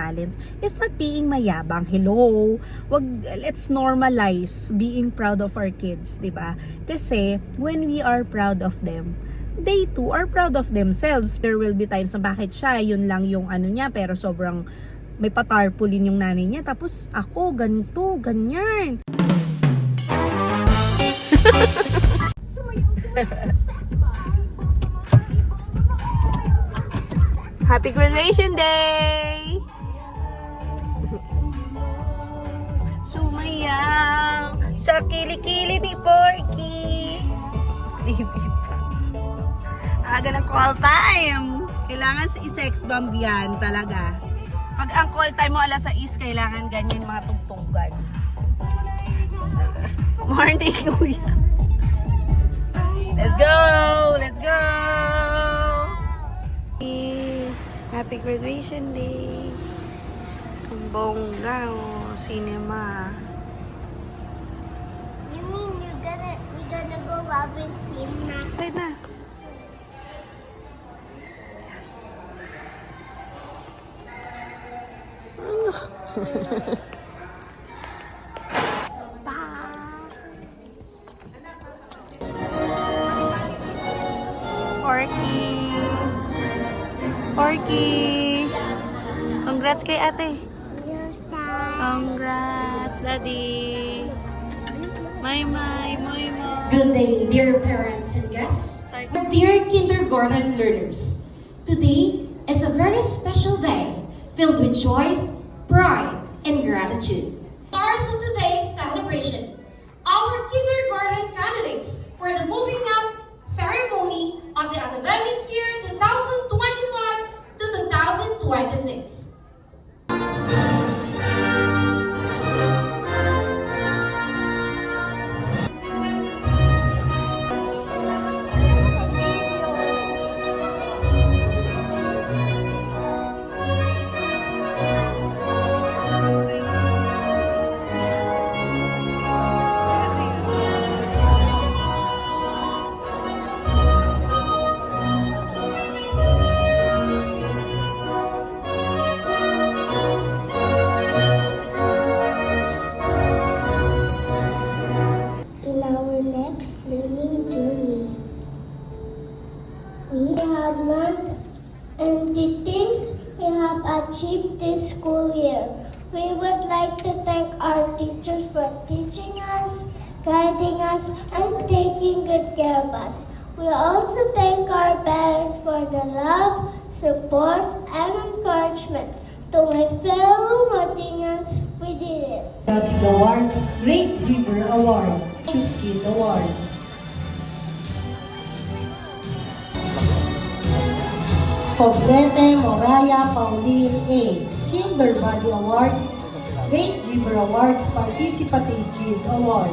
talents. It's not being mayabang. Hello. Let's normalize being proud of our kids, 'di ba? Kasi when we are proud of them, they too are proud of themselves. There will be times na bakit siya, yun lang yung ano niya, pero sobrang may patarpulin yung nanay niya. Tapos ako, ganito, ganyan. Happy graduation day! Sumayaw sa kilikili ni Porky. Sleepy pa. Aga ng call time. Kailangan si sex bomb yan talaga. Pag ang call time mo alas 6, kailangan ganyan mga tugtugan. Morning, kuya. Let's go! Let's go! Happy graduation day! Ang bongga, oh, cinema. You mean we gonna go up and swim na? Okay na. Porky! Porky! Congrats kay ate! Congrats, Daddy! May. Good day, dear parents and guests. Dear kindergarten learners. Today is a very special day filled with joy, pride, and gratitude. Stars of today's celebration, our kindergarten candidates for the moving up ceremony of the academic year 2025 to 2026. In our next learning journey, we have learned and the things we have achieved this school year. We would like to thank our teachers for teaching us, guiding us, and taking good care of us. We also thank our parents for the love, support, and encouragement. To my fellow Martinians, we did it. Classic Award, Great Giver Award, Choose Kid Award. Poblete Moraya Pauline A, Kinder Body Award, Great Giver Award, Participative Kid Award.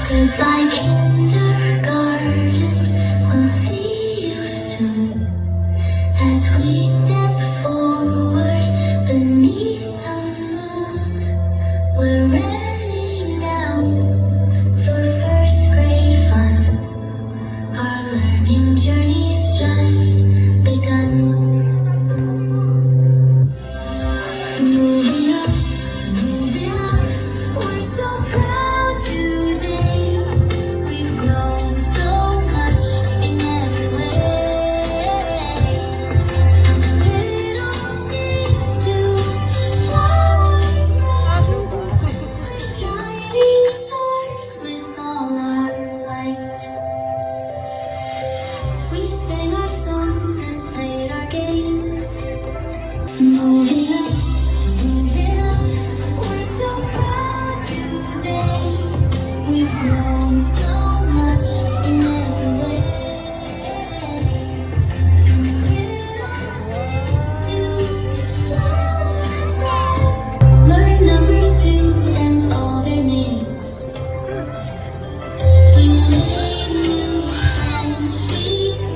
Goodbye, kindergarten. We'll see you soon as we step forward beneath the moon. We're ready now for first grade fun. Our learning journey's just begun. Moving up, we're so proud today. We've grown so much in every way. Little seeds to flowers, we're shining stars with all our light. We sang our songs and played our games. Moving up, we're so proud today. We've grown so much in every way. Little seeds to flowers spread. Learn numbers too and all their names. We made new friends, we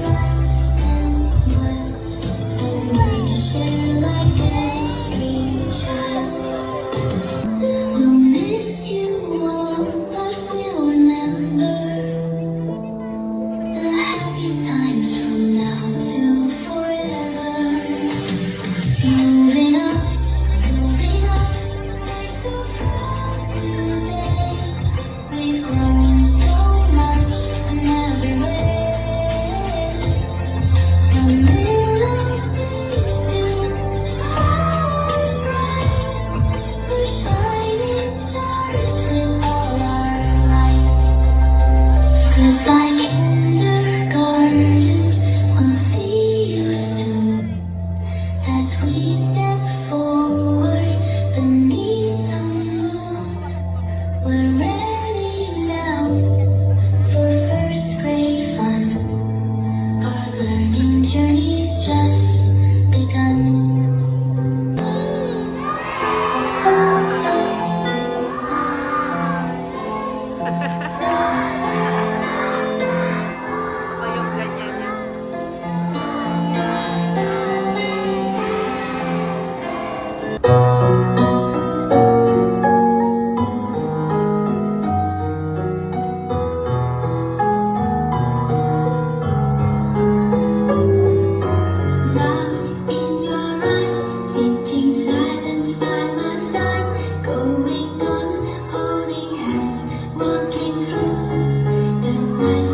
laughed and smiled, and learned to share like every child. We'll miss you all, but we'll remember the happy times from now till forever. Moving up, we're so proud today. We've grown so much in every way. From little seeds to flowers bright, we're shining stars with all our light. Goodbye, kindergarten. We'll see you soon as we step forward beneath the moon. We're ready now for first grade fun. Our learning journey's just begun. Love in your eyes, sitting silent by my side, going on, holding hands, walking through the night.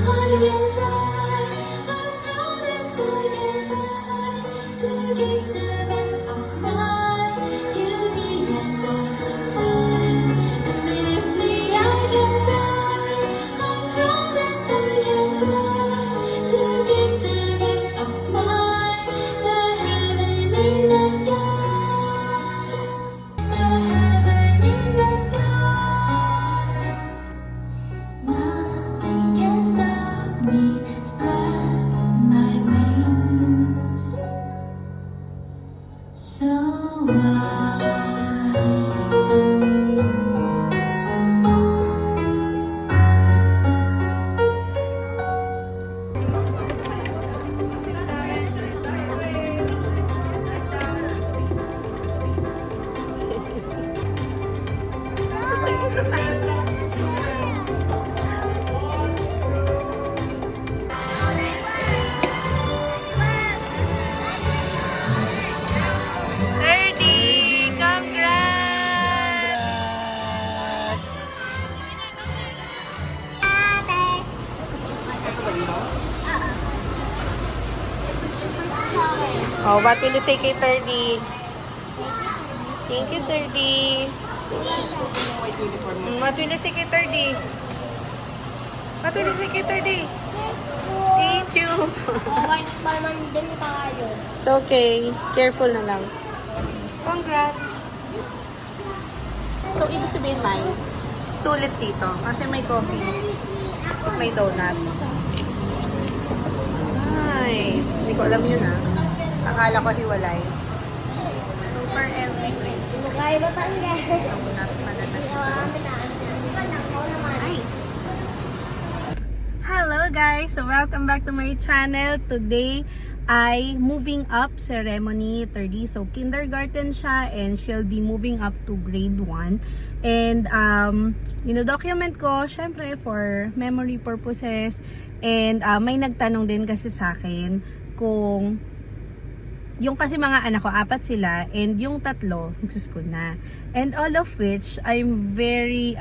I can fly, I'm proud that I can fly, to give the best of mine till the end of the time. Believe me, I can fly, I'm proud that I can fly, to give the best of mine, the heaven in the sky, the heaven in the sky. Nothing can stop me, spread my wings so wide. Oh, what will you say kay 30? Thank you, 30. What will you say kay 30? What will you say kay 30? Thank you. Okay, naman din tayo. It's okay. Careful na lang. Congrats. So, ibig sabihin, Mai, sulit dito. Kasi may coffee. Tapos may donut. Nice. Hindi ko alam yun, ah. Akala ko hiwalay. So, for everything. Magkaiba tayo guys. Donut, mananat. Nice. guys! So welcome back to my channel. Today ay moving up ceremony 30. So kindergarten siya and she'll be moving up to grade 1. And document ko syempre for memory purposes. And may nagtanong din kasi sa akin kung yung kasi mga anak ko, 4 sila, and yung 3 nagsuschool na. And all of which, I'm very,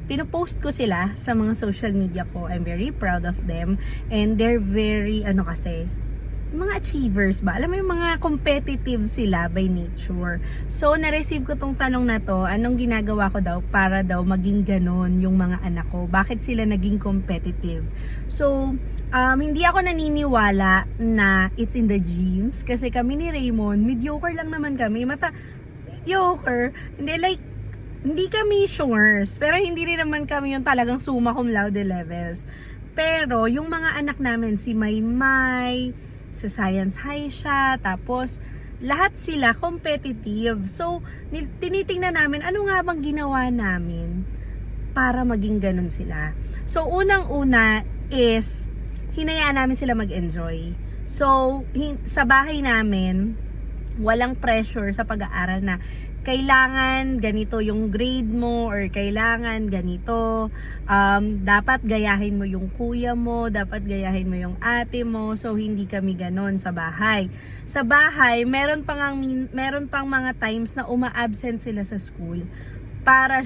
pinopost ko sila sa mga social media ko. I'm very proud of them. And they're very, mga achievers ba? Alam mo yung mga competitive sila by nature. So, na-receive ko tong tanong na to, anong ginagawa ko daw para daw maging ganon yung mga anak ko? Bakit sila naging competitive? So, hindi ako naniniwala na it's in the genes. Kasi kami ni Raymond, mediocre lang naman kami. Mediocre. Hindi kami sures. Pero hindi rin naman kami yung talagang summa cum laude levels. Pero, yung mga anak namin, si Maymay, sa Science High siya, tapos lahat sila competitive. So, tinitingnan namin ano nga bang ginawa namin para maging ganun sila. So, unang-una is hinayaan namin sila mag-enjoy. So, sa bahay namin, walang pressure sa pag-aaral na kailangan ganito yung grade mo or kailangan ganito, dapat gayahin mo yung kuya mo, dapat gayahin mo yung ate mo. So hindi kami ganon sa bahay. Sa bahay, meron pang mga times na uma-absent sila sa school para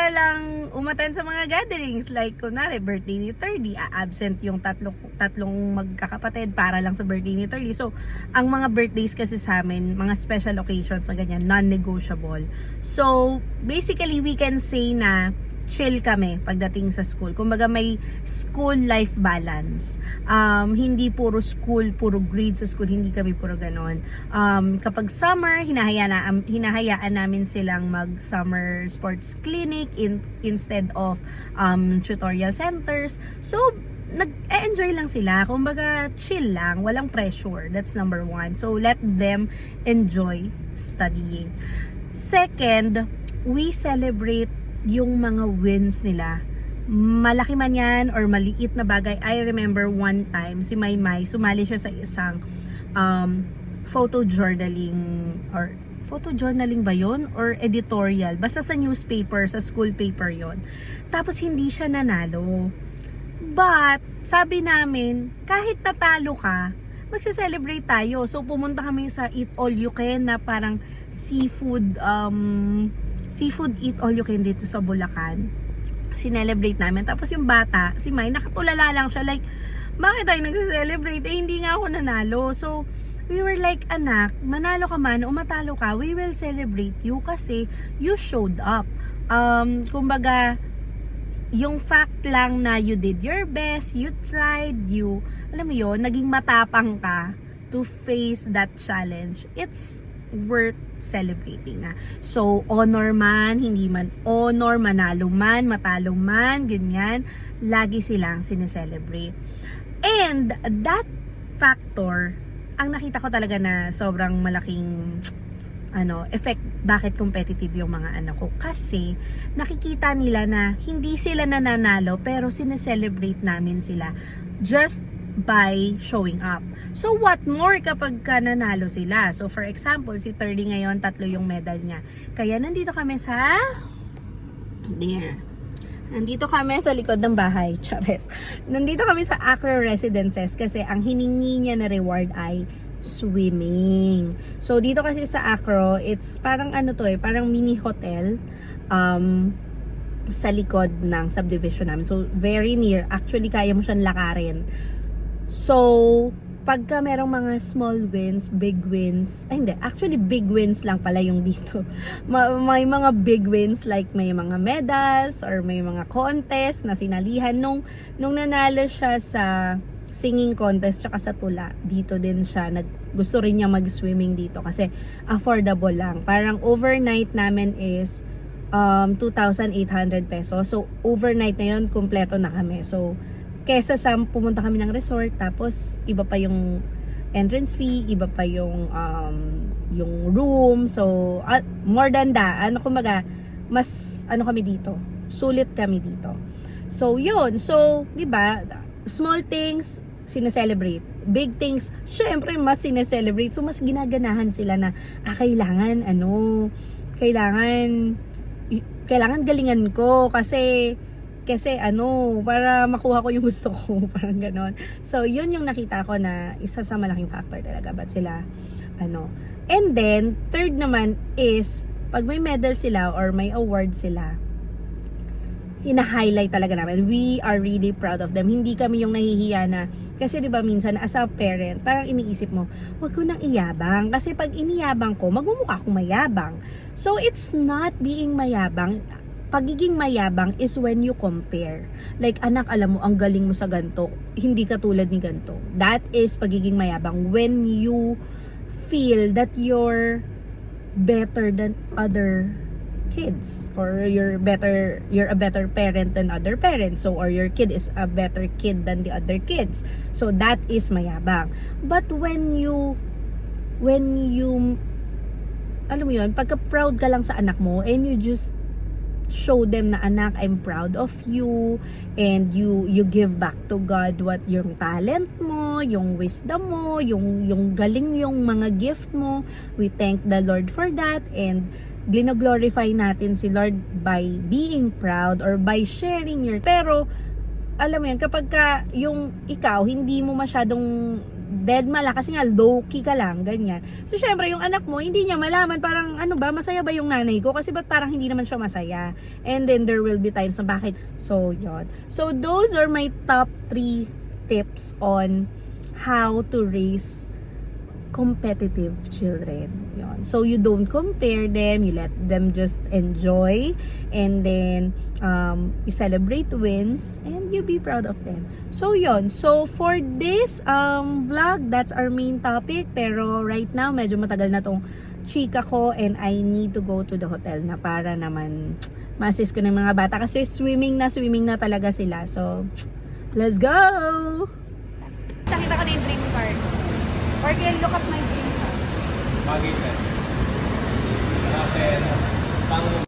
lang umattend sa mga gatherings, like kunwari birthday ni 30, absent yung tatlong magkakapatid para lang sa birthday ni 30. So ang mga birthdays kasi sa amin, mga special occasions na ganyan, non-negotiable. So basically we can say na chill kami pagdating sa school. Kumbaga may school life balance. Hindi puro school, puro grades sa school, hindi kami puro ganon. Kapag summer, hinahayaan namin silang mag summer sports clinic instead of tutorial centers. So nag-enjoy lang sila. Kumbaga chill lang, walang pressure. That's number 1. So let them enjoy studying. Second, we celebrate yung mga wins nila. Malaki man yan or maliit na bagay. I remember one time, si Maymay, sumali siya sa isang photojournaling ba yun? Or editorial. Basta sa newspaper, sa school paper yon. Tapos hindi siya nanalo. But, sabi namin, kahit natalo ka, magse-celebrate tayo. So, pumunta kami sa Eat All You Can na parang seafood eat all you can dito sa Bulacan. Sinelebrate namin. Tapos yung bata, si May, nakatulala lang siya. Like, bakit tayo nagse-celebrate? Hindi nga ako nanalo. So, we were like, anak, manalo ka man o matalo ka, we will celebrate you kasi you showed up. Kumbaga, yung fact lang na you did your best, you tried, alam mo yun, naging matapang ka to face that challenge. It's worth celebrating na. So, honor man, hindi man honor, manalo man, matalo man, ganyan, lagi silang sineselebrate. And that factor, ang nakita ko talaga na sobrang malaking effect bakit competitive yung mga anak ko. Kasi, nakikita nila na hindi sila nananalo pero sineselebrate namin sila just by showing up. So what more kapag nanalo sila? So for example, si 30 ngayon, 3 yung medal niya. Kaya nandito kami sa Nandito kami sa likod ng bahay. Chares. Nandito kami sa Acro Residences kasi ang hiningi niya na reward ay swimming. So dito kasi sa Acro, it's parang parang mini hotel sa likod ng subdivision namin. So very near. Actually, kaya mo siyang lakarin. So, pagka merong mga small wins, big wins, actually big wins lang pala yung dito. May mga big wins like may mga medals or may mga contest na sinalihan. Nung nanalo siya sa singing contest tsaka sa tula, dito din siya. Gusto rin niya mag-swimming dito kasi affordable lang. Parang overnight namin is 2,800 pesos. So, overnight na yun, kompleto na kami. So, kesa sa pumunta kami ng resort, tapos iba pa yung entrance fee, iba pa yung room. So, more than that, kumbaga, mas kami dito. Sulit kami dito. So, yun. So, di ba, small things, sineselebrate. Big things, syempre, mas sineselebrate. So, mas ginaganahan sila na, kailangan galingan ko kasi para makuha ko yung gusto ko, parang ganon. So, yun yung nakita ko na isa sa malaking factor talaga, ba't sila, And then, third naman is, pag may medal sila or may award sila, hina-highlight talaga namin. We are really proud of them. Hindi kami yung nahihiya na, kasi diba minsan as a parent, parang iniisip mo, wag ko nang iyabang. Kasi pag iniyabang ko, magmumukha akong mayabang. So, it's not being mayabang. Pagiging mayabang is when you compare. Like, anak, alam mo, ang galing mo sa ganito. Hindi ka tulad ni ganito. That is pagiging mayabang. When you feel that you're better than other kids, or you're a better parent than other parents, so, or your kid is a better kid than the other kids, so that is mayabang. But when you alam mo yun, pagka proud ka lang sa anak mo and you just show them na, anak, I'm proud of you, and you give back to God what yung talent mo, yung wisdom mo, yung galing, yung mga gift mo. We thank the Lord for that, and glorify natin si Lord by being proud or by sharing your. Pero alam mo yan, kapag ka yung ikaw hindi mo masyadong dead mala kasi nga low-key ka lang, ganyan. So, syempre, yung anak mo, hindi niya malaman, parang, masaya ba yung nanay ko? Kasi ba't parang hindi naman siya masaya? And then, there will be times na bakit? So, yun. So, those are my top 3 tips on how to raise competitive children. Yun. So, you don't compare them, you let them just enjoy, and then, you celebrate wins, and you be proud of them. So, yun. So, for this vlog, that's our main topic, pero right now, medyo matagal na tong chika ko, and I need to go to the hotel na para naman ma-assist ko ng mga bata, kasi swimming na talaga sila. So, let's go! Nakita ko na yung dream card. Orgel, look at my dream card. Bagay ka. Kasi, pang